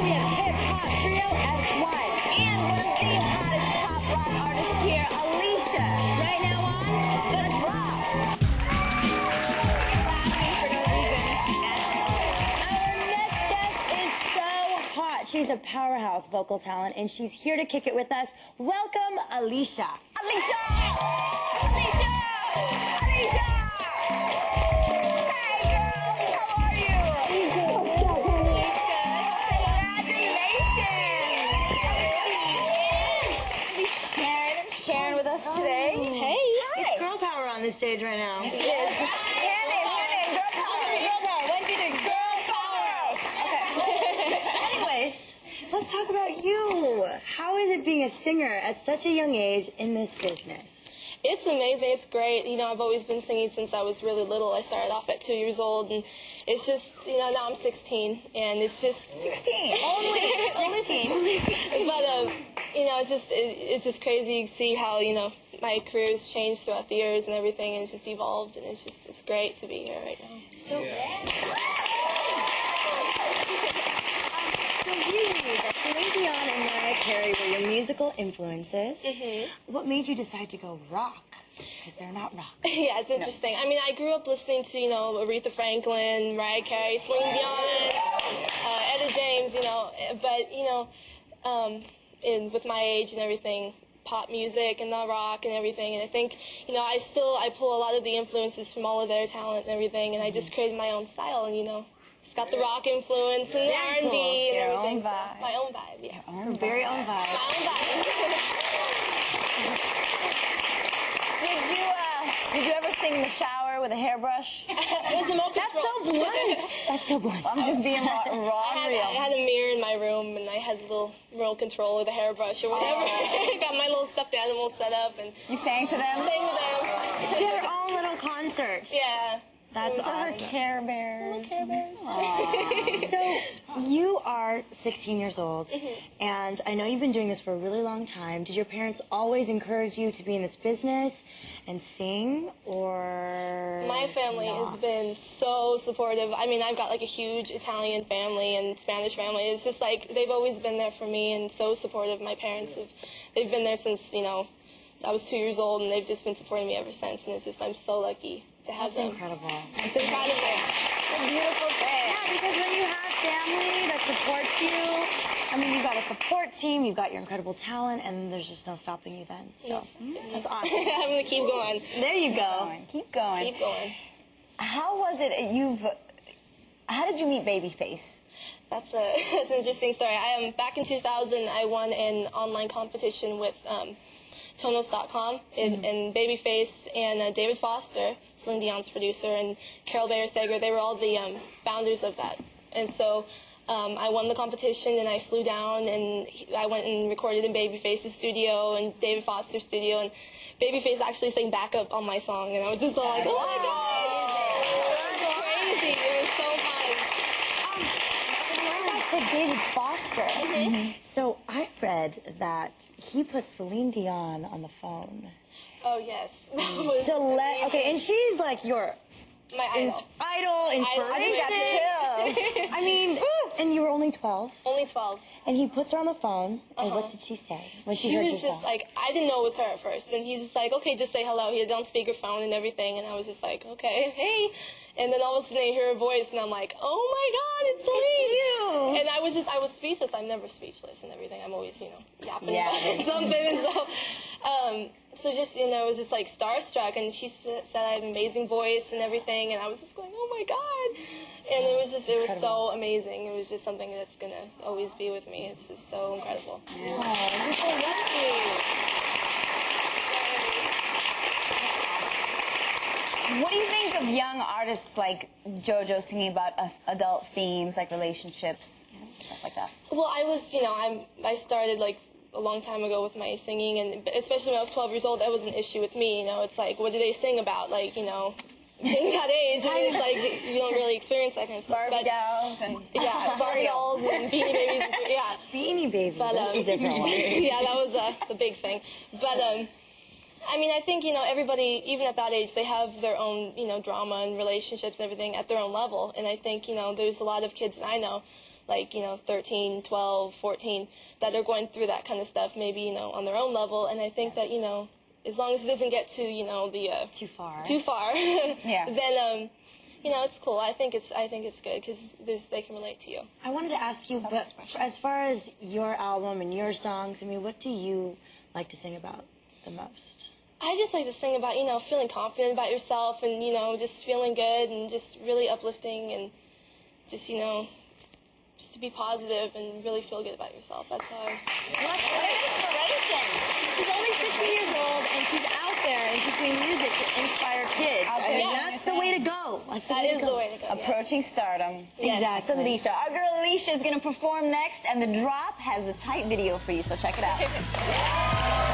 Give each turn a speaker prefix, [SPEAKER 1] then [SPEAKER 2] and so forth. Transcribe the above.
[SPEAKER 1] we have hip-hop trio S1. And one of the hottest pop rock artists here, Alysha. Right now on Let's Rock. Laughing for no reason. Our next guest is so hot. She's a powerhouse vocal talent, and she's here to kick it with us. Welcome, Alysha. Alysha! Alysha! Alysha! Hey, girl! How are you? Congratulations! Sharon with us today. Hey! Hi. It's girl power on this stage right now. Yes. Hand in, girl power. Girl power. Let's do the girl power. Okay. Anyways, let's talk about you. How is it being a singer at such a young age in this business?
[SPEAKER 2] It's amazing. It's great. You know, I've always been singing since I was really little. I started off at 2 years old, and it's just, you know, now I'm 16, and it's just
[SPEAKER 1] 16. Only 16.
[SPEAKER 2] But you know, it's just crazy to see how, you know, my career has changed throughout the years and everything, and it's just evolved, and it's great to be here right now.
[SPEAKER 1] So, Celine Dion and Mariah Carey were your musical influences. What made you decide to go rock? Because they're not rock.
[SPEAKER 2] Yeah, it's interesting. No. I mean, I grew up listening to, you know, Aretha Franklin, Mariah Carey, Celine Dion, Etta James, you know, but, you know, with my age and everything, pop music and the rock and everything, and I think, you know, I pull a lot of the influences from all of their talent and everything, and I just created my own style, and, you know, it's got the rock influence and the R&B and everything. So my own vibe, yeah.
[SPEAKER 1] Her very own vibe.
[SPEAKER 2] My own vibe.
[SPEAKER 1] Did you ever sing in the shower with a hairbrush?
[SPEAKER 2] It was remote control.
[SPEAKER 1] That's so blunt. That's so blunt. I'm just being raw and real.
[SPEAKER 2] I had a mirror in my room, and I had a little remote control with a hairbrush or whatever. Got my little stuffed animal set up, and
[SPEAKER 1] you sang to them.
[SPEAKER 2] Sang to them.
[SPEAKER 1] Their own little concerts.
[SPEAKER 2] Yeah.
[SPEAKER 1] That's awesome.
[SPEAKER 2] Care Bears. Little Care Bears.
[SPEAKER 1] So you are 16 years old, and I know you've been doing this for a really long time. Did your parents always encourage you to be in this business and sing, or
[SPEAKER 2] my family has been so supportive. I mean, I've got like a huge Italian family and Spanish family. It's just like they've always been there for me and so supportive. My parents they've been there since, you know, I was 2 years old, and they've just been supporting me ever since, and it's just, I'm so lucky to have them.
[SPEAKER 1] That's incredible.
[SPEAKER 2] It's incredible.
[SPEAKER 1] It's a beautiful thing. Yeah, because when you have family that supports you, I mean, you've got a support team, you've got your incredible talent, and there's just no stopping you then. So that's awesome.
[SPEAKER 2] I'm going to keep going.
[SPEAKER 1] There you go. Keep going.
[SPEAKER 2] Keep going.
[SPEAKER 1] How was it, how did you meet Babyface?
[SPEAKER 2] That's an interesting story. Back in 2000, I won an online competition with Tonos.com, and Babyface and David Foster, Celine Dion's producer, and Carol Bayer-Sager, they were all the founders of that. And so I won the competition, and I flew down, and I went and recorded in Babyface's studio and David Foster's studio, and Babyface actually sang backup on my song, and I was just all like, oh my God! It was crazy. It was so fun.
[SPEAKER 1] To David Foster. So I read that he put Celine Dion on the phone.
[SPEAKER 2] Oh yes, that was
[SPEAKER 1] okay, and she's like your
[SPEAKER 2] my
[SPEAKER 1] idol, inspiration. I mean, and you were only 12.
[SPEAKER 2] Only 12.
[SPEAKER 1] And he puts her on the phone. And what did she say when she heard
[SPEAKER 2] was just like, I didn't know it was her at first, and he's just like, okay, just say hello. He had it on speakerphone and everything, and I was just like, okay, hey. And then all of a sudden I hear a voice, and I'm like, oh my God, it's Celine! And I was speechless. I'm never speechless and everything. I'm always, you know, yapping about something. And so just, you know, it was just like starstruck, and she said I had an amazing voice and everything, and I was just going, oh my God. And it was so amazing. It was just something that's going to always be with me. It's just so incredible.
[SPEAKER 1] You're so lucky. What do you think of young artists like JoJo singing about adult themes like relationships, stuff like that?
[SPEAKER 2] Well, I started like a long time ago with my singing, and especially when I was 12 years old, that was an issue with me. You know, it's like, what do they sing about? Like, you know, being that age, I mean, it's like you don't really experience that kind of stuff.
[SPEAKER 1] Barbie dolls and
[SPEAKER 2] Barbie dolls and Beanie Babies.
[SPEAKER 1] Beanie Babies. But, that's a different one.
[SPEAKER 2] Yeah, that was the big thing. But I mean, I think, you know, everybody, even at that age, they have their own, you know, drama and relationships and everything at their own level. And I think, you know, there's a lot of kids that I know like, 13, 12, 14, that are going through that kind of stuff, maybe, on their own level. And I think that, as long as it doesn't get to, the...
[SPEAKER 1] Too far.
[SPEAKER 3] Yeah.
[SPEAKER 2] Then, it's cool. I think it's good because they can relate to you.
[SPEAKER 1] I wanted to ask you, but as far as your album and your songs, I mean, what do you like to sing about the most?
[SPEAKER 2] I just like to sing about, feeling confident about yourself and, just feeling good and just really uplifting and just, just to be positive and really feel good about yourself. That's how I...
[SPEAKER 1] What inspiration! She's only 16 years old, and she's out there, and she's doing music to inspire kids. I mean, that's the way to go.
[SPEAKER 2] That is the way to go.
[SPEAKER 3] Approaching stardom.
[SPEAKER 2] Yes.
[SPEAKER 1] Exactly.
[SPEAKER 3] Alysha. Our girl Alysha is going to perform next, and The Drop has a tight video for you, so check it out.